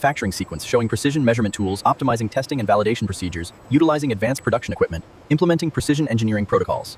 manufacturing sequence showing precision measurement tools, optimizing testing and validation procedures, utilizing advanced production equipment, implementing precision engineering protocols.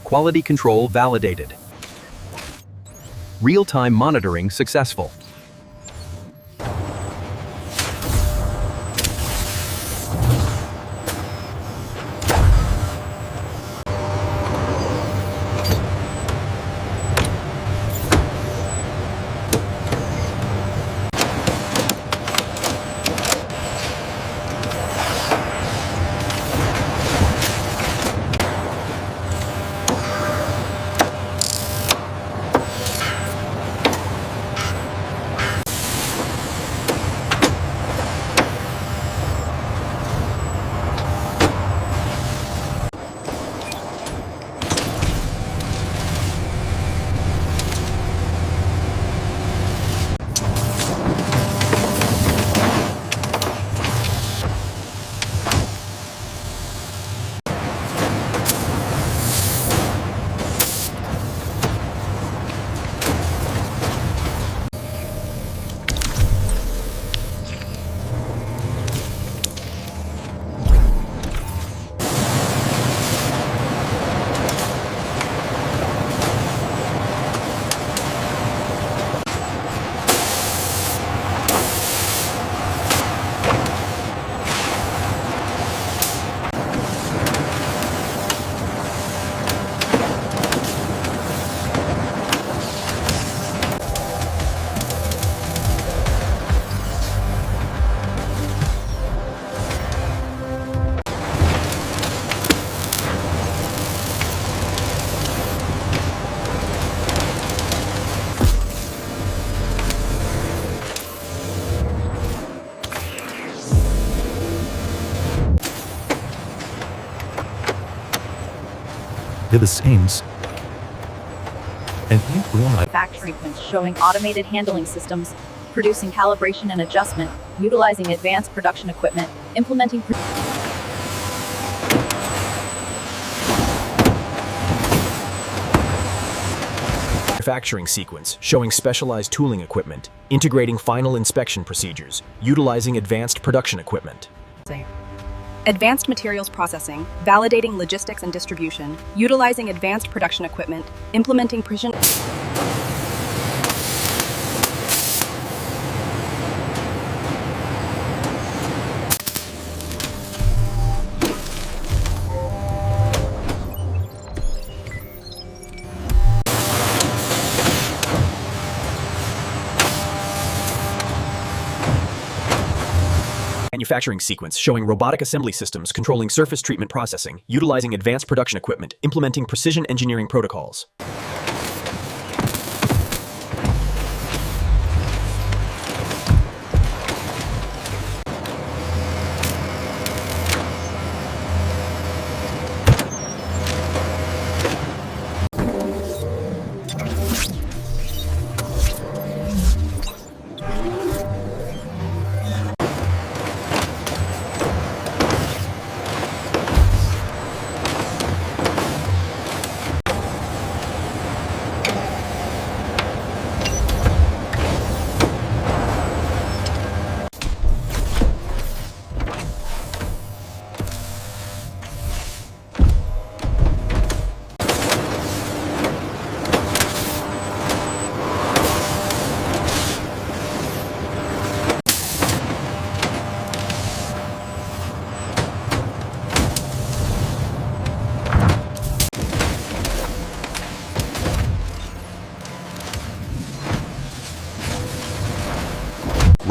Quality control validated. Real-time monitoring successful. They're the same. And factory sequence showing automated handling systems, producing calibration and adjustment, utilizing advanced production equipment, implementing manufacturing sequence showing specialized tooling equipment, integrating final inspection procedures, utilizing advanced production equipment. Advanced materials processing, validating logistics and distribution, utilizing advanced production equipment, implementing precision. Manufacturing sequence showing robotic assembly systems controlling surface treatment processing, utilizing advanced production equipment, implementing precision engineering protocols.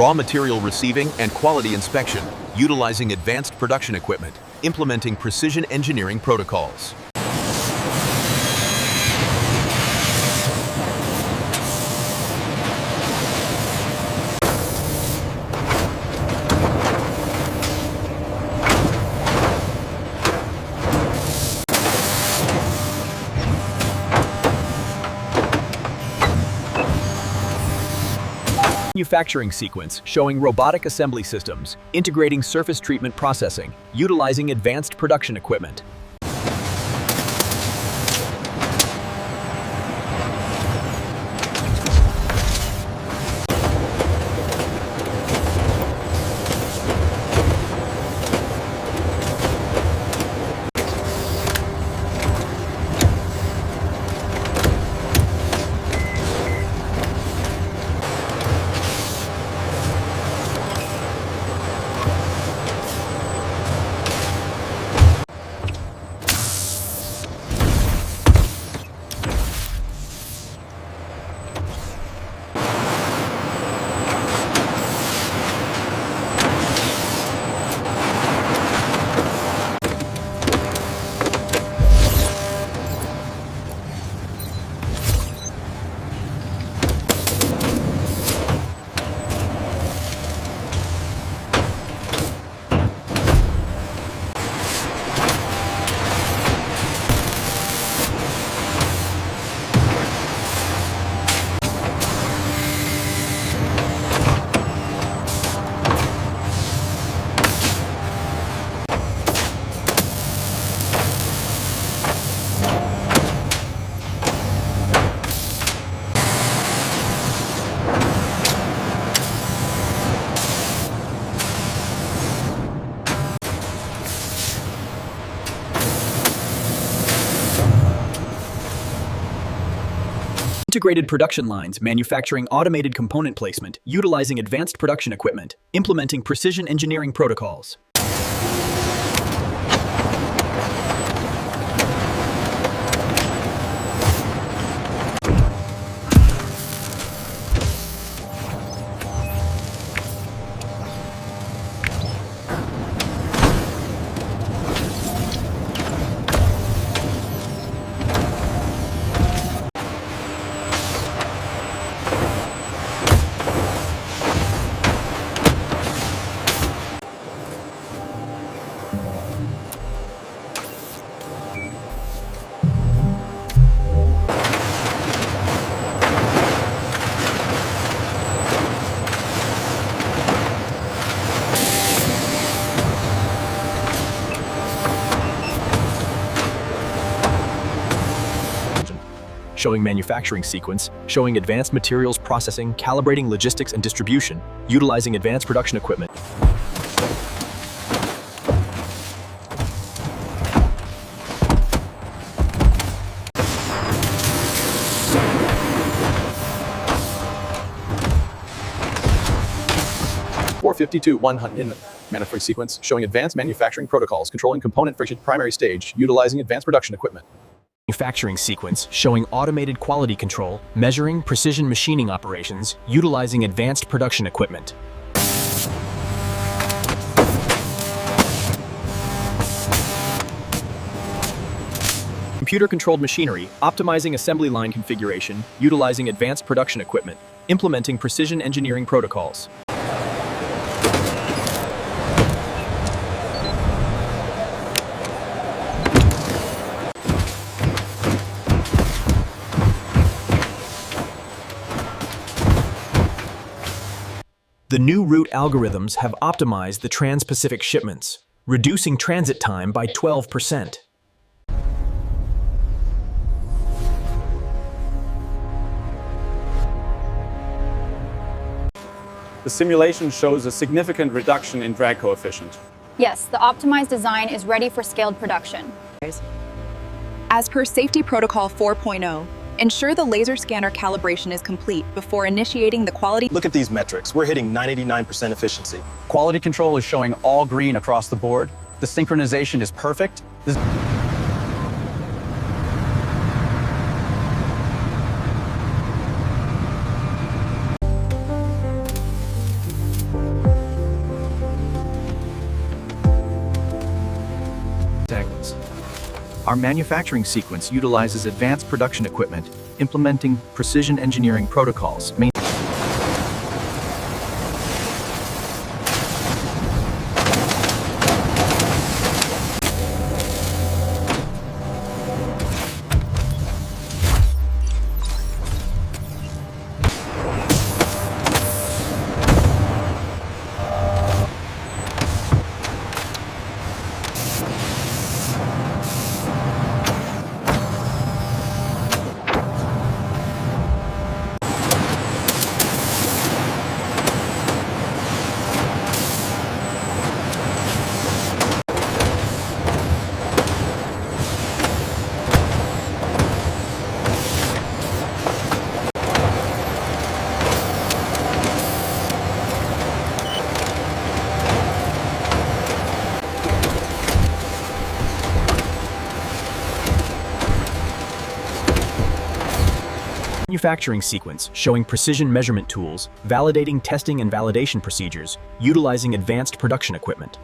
raw material receiving and quality inspection, utilizing advanced production equipment, implementing precision engineering protocols. Manufacturing sequence showing robotic assembly systems, integrating surface treatment processing, utilizing advanced production equipment. Integrated production lines manufacturing automated component placement, utilizing advanced production equipment, implementing precision engineering protocols. Showing manufacturing sequence, showing advanced materials processing, calibrating logistics and distribution, utilizing advanced production equipment. in manufacturing sequence, showing advanced manufacturing protocols, controlling component friction primary stage, utilizing advanced production equipment. Manufacturing sequence showing automated quality control, measuring precision machining operations, utilizing advanced production equipment. Computer-controlled machinery, optimizing assembly line configuration, utilizing advanced production equipment, implementing precision engineering protocols. The new route algorithms have optimized the Trans-Pacific shipments, reducing transit time by 12%. The simulation shows a significant reduction in drag coefficient. Yes, the optimized design is ready for scaled production. As per Safety Protocol 4.0, ensure the laser scanner calibration is complete before initiating the quality. Look at these metrics. We're hitting 99% efficiency. Quality control is showing all green across the board. The synchronization is perfect. Seconds. Our manufacturing sequence utilizes advanced production equipment, implementing precision engineering protocols. Manufacturing sequence showing precision measurement tools, validating testing and validation procedures, utilizing advanced production equipment.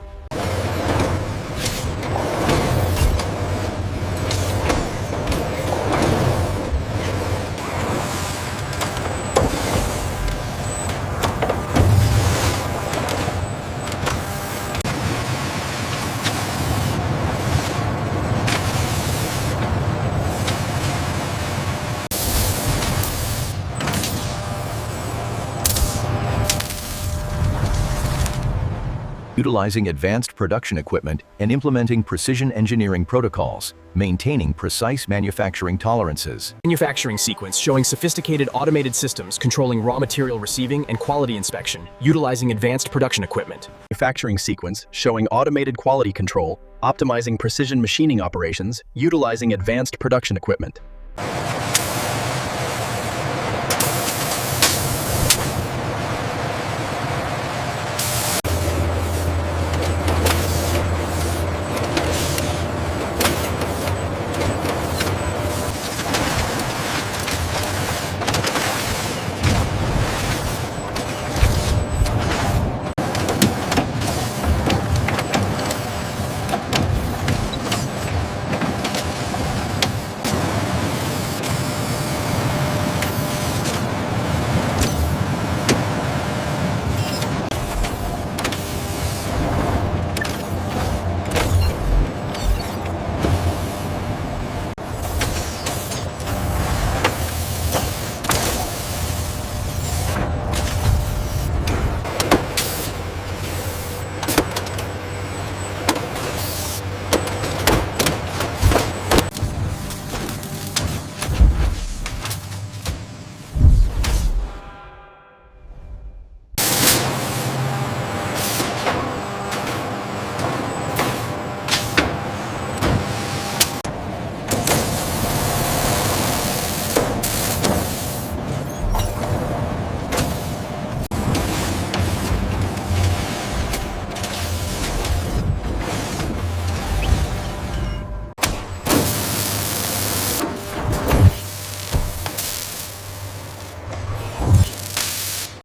Utilizing advanced production equipment and implementing precision engineering protocols, maintaining precise manufacturing tolerances. Manufacturing sequence showing sophisticated automated systems controlling raw material receiving and quality inspection, utilizing advanced production equipment. Manufacturing sequence showing automated quality control, optimizing precision machining operations, utilizing advanced production equipment.